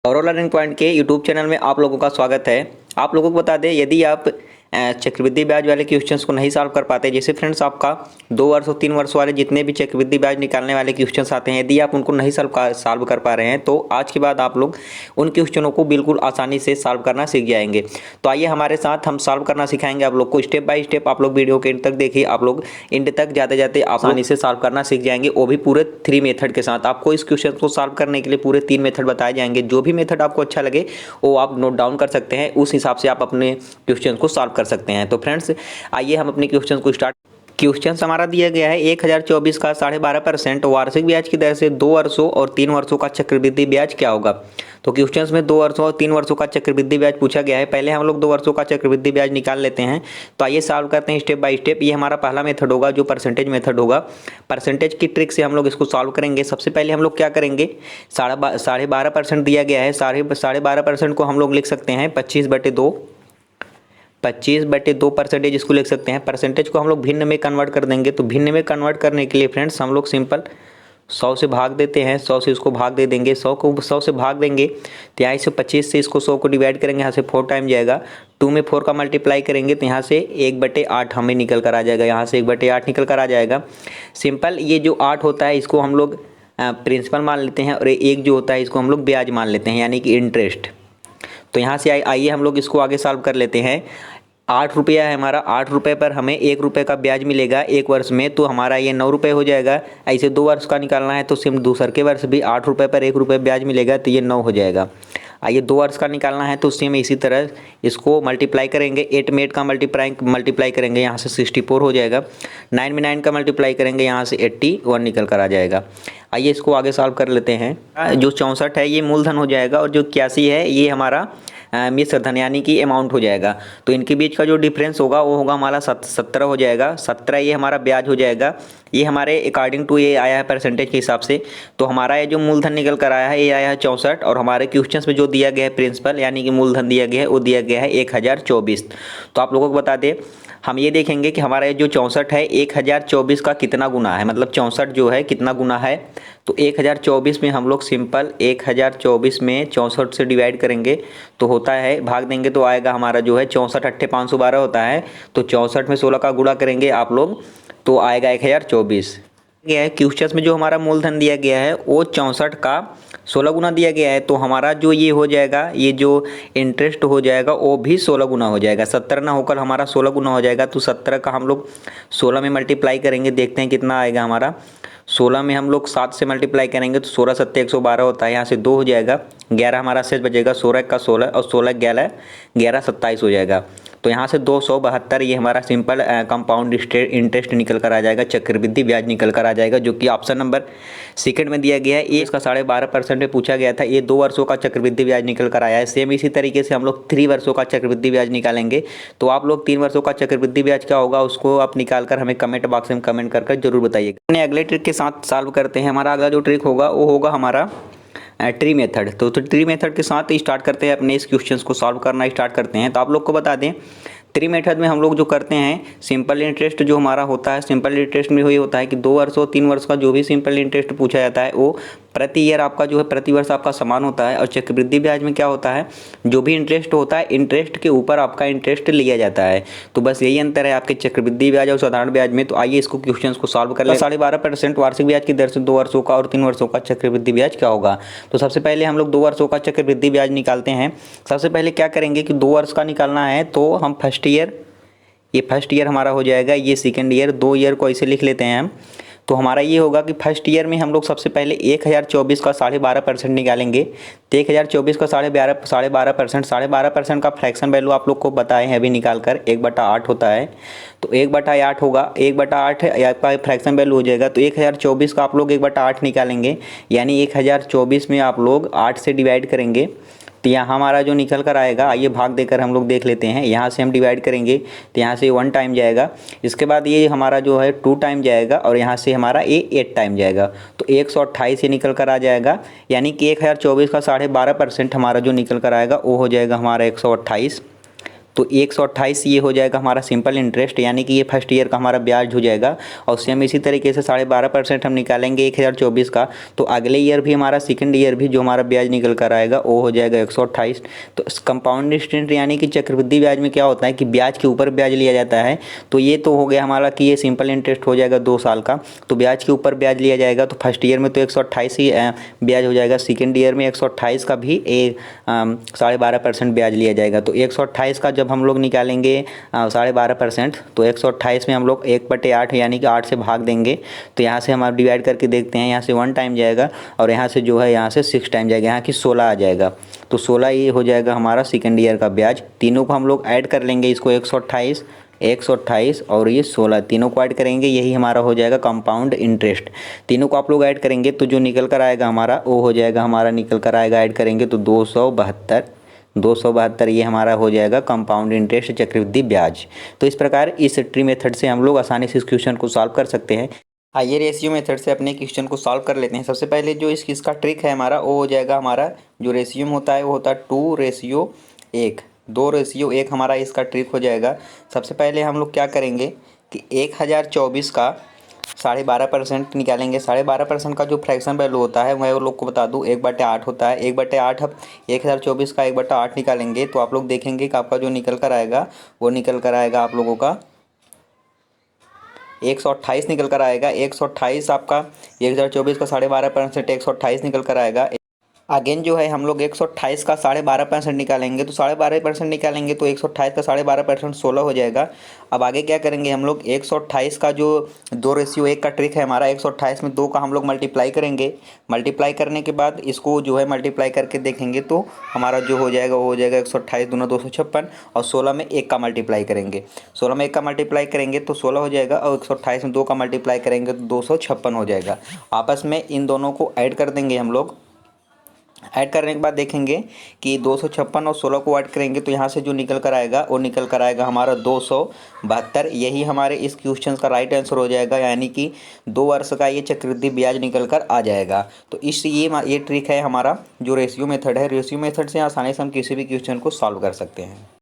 Overall learning point के YouTube channel में आप लोगों का स्वागत है। आप लोगों को बता दें, यदि आप चक्रवृद्धि ब्याज वाले क्वेश्चंस को नहीं सॉल्व कर पाते, जैसे फ्रेंड्स आपका 2 वर्ष और 3 वर्ष वाले जितने भी चक्रवृद्धि ब्याज निकालने वाले क्वेश्चंस आते हैं, यदि आप उनको नहीं सॉल्व कर पा रहे हैं तो आज के बाद आप लोग उन क्वेश्चनों को बिल्कुल आसानी से सॉल्व करना सीख जाएंगे। तो आइए हमारे साथ हम सॉल्व करना सिखाएंगे आप लोग को स्टेप बाय स्टेप। आप लोग वीडियो के एंड तक देखिए, आप लोग एंड तक जाते जाते आसानी से सॉल्व करना सीख जाएंगे, वो भी पूरे 3 मेथड के साथ। आपको इस क्वेश्चन को सॉल्व करने के लिए पूरे 3 मेथड बताए जाएंगे। जो भी मेथड आपको अच्छा लगे वो आप नोट डाउन कर सकते हैं, उस हिसाब से आप अपने क्वेश्चन को सॉल्व कर सकते हैं। तो फ्रेंड्स आइए हम अपने क्वेश्चन को स्टार्ट। क्वेश्चन हमारा दिया गया है 1024 का 12.5% वार्षिक ब्याज की दर से 2 वर्षों और 3 वर्षों का चक्रवृद्धि ब्याज क्या होगा। तो क्वेश्चन में 2 वर्षों और 3 वर्षों का चक्रवृद्धि ब्याज पूछा गया है। पहले हम लोग 2 वर्षों का चक्रवृद्धि ब्याज निकाल लेते हैं। तो आइए सॉल्व करते हैं स्टेप बाय स्टेप। ये हमारा पहला मेथड होगा जो परसेंटेज मेथड होगा। परसेंटेज की ट्रिक से हम लोग इसको सॉल्व करेंगे। सबसे पहले हम लोग क्या करेंगे, 12.5% दिया गया है। 12.5% को हम लोग लिख सकते हैं 25/2 इसको लिख सकते हैं। परसेंटेज को हम लोग भिन्न में कन्वर्ट कर देंगे। तो भिन्न में कन्वर्ट करने के लिए फ्रेंड्स हम लोग सिंपल 100 से भाग देते हैं। 100 से इसको भाग दे देंगे। 100 को 100 से भाग देंगे तो यहाँ से 25 से इसको 100 को डिवाइड करेंगे, यहाँ से 4 टाइम जाएगा। 2 में 4 का मल्टीप्लाई करेंगे तो यहाँ से 1/8 हमें निकल कर आ जाएगा। यहाँ से 1/8 निकल कर आ जाएगा। सिंपल ये जो 8 होता है इसको हम लोग प्रिंसिपल मान लेते हैं और एक जो होता है इसको हम लोग ब्याज मान लेते हैं, यानी कि इंटरेस्ट। तो यहाँ से आइए हम लोग इसको आगे सॉल्व कर लेते हैं। 8 रुपया है हमारा। 8 रुपये पर हमें 1 रुपये का ब्याज मिलेगा 1 वर्ष में, तो हमारा ये 9 रुपये हो जाएगा। ऐसे 2 वर्ष का निकालना है तो सिर्फ दूसरे के वर्ष भी 8 रुपये पर 1 रुपये ब्याज मिलेगा, तो ये 9 हो जाएगा। आइए 2 वर्ष का निकालना है तो सेम इसी तरह इसको मल्टीप्लाई करेंगे। 8 में 8 का मल्टीप्लाई करेंगे, यहाँ से 64 हो जाएगा। 9 में 9 का मल्टीप्लाई करेंगे, यहाँ से 81 निकल कर आ जाएगा। आइए इसको आगे सॉल्व कर लेते हैं। जो 64 है ये मूलधन हो जाएगा और जो 81 है ये हमारा मिश्र धन यानी कि अमाउंट हो जाएगा। तो इनके बीच का जो डिफरेंस होगा वो होगा हमारा 17 हो जाएगा। 17 ये हमारा ब्याज हो जाएगा। ये हमारे अकॉर्डिंग टू ये आया है परसेंटेज के हिसाब से। तो हमारा ये जो मूलधन निकल कर आया है ये आया है 64 और हमारे क्वेश्चंस में जो दिया गया है प्रिंसिपल यानी कि मूलधन दिया गया है वो दिया गया है 1024। तो आप लोगों को बता दें, हम ये देखेंगे कि हमारा ये जो 64 है 1024 का कितना गुना है, मतलब 64 जो है कितना गुना है। तो 1024 में हम लोग सिंपल 1024 में 64 से डिवाइड करेंगे तो होता है, भाग देंगे तो आएगा हमारा जो है 64 8 512 होता है। तो 64 में 16 का गुणा करेंगे आप लोग तो आएगा 1024। गया है क्वेश्चन में जो हमारा मूलधन दिया गया है वो 64 का 16 गुना दिया गया है। तो हमारा जो ये हो जाएगा, ये जो इंटरेस्ट हो जाएगा वो भी 16 गुना हो जाएगा। 17 ना होकर हमारा 16 गुना हो जाएगा। तो 17 का हम लोग 16 में मल्टीप्लाई करेंगे, देखते हैं कितना आएगा हमारा। 16 में हम लोग 7 से मल्टीप्लाई करेंगे तो 16 7 112 होता है, यहाँ से 2 हो जाएगा। 11 हमारा शेष बचेगा, 16 का 16 और 16 11 11 27 हो जाएगा। तो यहाँ से 272 ये हमारा सिंपल कंपाउंड इंटरेस्ट निकल कर आ जाएगा, चक्रवृद्धि ब्याज निकल कर आ जाएगा, जो कि ऑप्शन नंबर सेकंड में दिया गया है। ये इसका 12.5% में पूछा गया था। ये 2 वर्षों का चक्रवृद्धि ब्याज निकल कर आया है। सेम इसी तरीके से हम लोग 3 वर्षों का चक्रवृद्धि ब्याज निकालेंगे। तो आप लोग 3 वर्षों का चक्रवृद्धि ब्याज क्या होगा उसको आप निकाल कर हमें कमेंट बॉक्स में कमेंट कर जरूर बताइएगा। अगले ट्रिक के साथ सॉल्व करते हैं। हमारा अगला जो ट्रिक होगा वो होगा हमारा ट्री मेथड। तो ट्री मेथड के साथ स्टार्ट करते हैं, अपने इस क्वेश्चंस को सॉल्व करना स्टार्ट करते हैं। तो आप लोग को बता दें, ट्री मेथड में हम लोग जो करते हैं सिंपल इंटरेस्ट जो हमारा होता है, सिंपल इंटरेस्ट में ये होता है कि 2 वर्ष और 3 वर्ष का जो भी सिंपल इंटरेस्ट पूछा जाता है वो प्रति ईयर आपका जो है प्रति वर्ष आपका समान होता है। और चक्रवृद्धि ब्याज में क्या होता है, जो भी इंटरेस्ट होता है इंटरेस्ट के ऊपर आपका इंटरेस्ट लिया जाता है। तो बस यही अंतर है आपके चक्रवृद्धि ब्याज और साधारण ब्याज में। तो आइए इसको क्वेश्चन को सॉल्व कर ले। 12.5% वार्षिक ब्याज की दर से 2 वर्षों का और 3 वर्षों का चक्रवृद्धि ब्याज क्या होगा। तो सबसे पहले हम लोग 2 वर्षों का चक्रवृद्धि ब्याज निकालते हैं। सबसे पहले क्या करेंगे कि 2 वर्ष का निकालना है तो हम फर्स्ट ईयर हमारा हो जाएगा, ये सेकेंड ईयर, 2 ईयर को ऐसे लिख लेते हैं हम। तो हमारा ये होगा कि फर्स्ट ईयर में हम लोग सबसे पहले 1024 का 12.5% निकालेंगे। तो 1024 का 12.5% का फ्रैक्शन वैल्यू आप लोग को बताए हैं अभी निकाल कर 1/8 होता है। तो 1/8 होगा, 1/8 आपका फ्रैक्शन वैल्यू हो जाएगा। तो 1024 का आप लोग 1/8 निकालेंगे, यानी 1024 में आप लोग 8 से डिवाइड करेंगे तो यहाँ हमारा जो निकल कर आएगा, आइए भाग देकर हम लोग देख लेते हैं। यहाँ से हम डिवाइड करेंगे तो यहाँ से 1 टाइम जाएगा, इसके बाद ये हमारा जो है 2 टाइम जाएगा और यहाँ से हमारा ये 8 टाइम जाएगा। तो 128 ये निकल कर आ जाएगा, यानी कि 1024 का 12.5% हमारा जो निकल कर आएगा वो हो जाएगा हमारा 128। तो 128 ये हो जाएगा हमारा सिंपल इंटरेस्ट, यानी कि ये फर्स्ट ईयर का हमारा ब्याज हो जाएगा। और सेम इसी तरीके से 12.5% हम निकालेंगे 1024 का, तो अगले ईयर भी हमारा सेकंड ईयर भी जो हमारा ब्याज निकल कर आएगा वो हो जाएगा 128। तो कंपाउंड इंटरेस्ट यानी कि चक्रवृद्धि ब्याज में क्या होता है कि ब्याज के ऊपर ब्याज लिया जाता है। तो ये तो हो गया हमारा कि ये सिंपल इंटरेस्ट हो जाएगा 2 साल का, तो ब्याज के ऊपर ब्याज लिया जाएगा। तो फर्स्ट ईयर में तो 128 ही ब्याज हो जाएगा, सेकेंड ईयर में 128 का भी 12.5% ब्याज लिया जाएगा। तो 128 का जब हम लोग निकालेंगे 12.5%, तो 128 में हम लोग 1/8 यानी कि 8 से भाग देंगे। तो यहाँ से हम आप डिवाइड करके देखते हैं, यहाँ से 1 टाइम जाएगा और यहाँ से जो है यहाँ से 6 टाइम जाएगा, यहाँ की 16 आ जाएगा। तो 16 ये हो जाएगा हमारा सेकेंड ईयर का ब्याज। तीनों को हम लोग ऐड कर लेंगे, इसको 128 और ये 16 तीनों को ऐड करेंगे, यही हमारा हो जाएगा कंपाउंड इंटरेस्ट। तीनों को आप लोग ऐड करेंगे तो जो निकल कर आएगा हमारा वो हो जाएगा हमारा निकल कर आएगा ऐड करेंगे तो 272 ये हमारा हो जाएगा कंपाउंड इंटरेस्ट चक्रवृद्धि ब्याज। तो इस प्रकार इस ट्री मेथड से हम लोग आसानी से इस क्वेश्चन को सॉल्व कर सकते हैं। आइए रेशियो मेथड से अपने क्वेश्चन को सॉल्व कर लेते हैं। सबसे पहले जो इसका ट्रिक है हमारा वो हो जाएगा, हमारा जो रेशियो होता है वो होता है 2:1, 2:1 हमारा इसका ट्रिक हो जाएगा। सबसे पहले हम लोग क्या करेंगे कि 1024 का 12.5% निकालेंगे। 12.5% का जो फ्रैक्शन वैल्यू होता है मैं वो लोग को बता दूँ 1/8 होता है। 1/8 अब 1024 का 1/8 निकालेंगे तो आप लोग देखेंगे कि आपका जो निकल कर आएगा वो निकल कर आएगा आप लोगों का 128 निकल कर आएगा। 128 आपका 1024 का 12.5% 128 निकल कर आएगा। अगेन जो है हम लोग 128 का 12.5% निकालेंगे, तो 12.5% निकालेंगे तो 128 का 12.5% 16 हो जाएगा। अब आगे क्या करेंगे हम लोग 128 का जो 2:1 का ट्रिक है हमारा, 128 में 2 का हम लोग मल्टीप्लाई करेंगे। मल्टीप्लाई करने के बाद इसको जो है मल्टीप्लाई करके देखेंगे तो हमारा जो हो जाएगा वो हो जाएगा 128 दूना 256 और 16 में 1 का मल्टीप्लाई करेंगे। 16 में 1 का मल्टीप्लाई करेंगे तो 16 हो जाएगा और 128 में 2 का मल्टीप्लाई करेंगे तो 256 हो जाएगा। आपस में इन दोनों को ऐड कर देंगे हम लोग। ऐड करने के बाद देखेंगे कि 256 और 16 को ऐड करेंगे तो यहाँ से जो निकल कर आएगा वो निकल कर आएगा हमारा 272। यही हमारे इस क्वेश्चन का राइट आंसर हो जाएगा, यानी कि 2 वर्ष का ये चक्रवृद्धि ब्याज निकल कर आ जाएगा। तो ये ट्रिक है हमारा जो रेशियो मेथड है। रेशियो मेथड से आसानी से हम किसी भी क्वेश्चन को सॉल्व कर सकते हैं।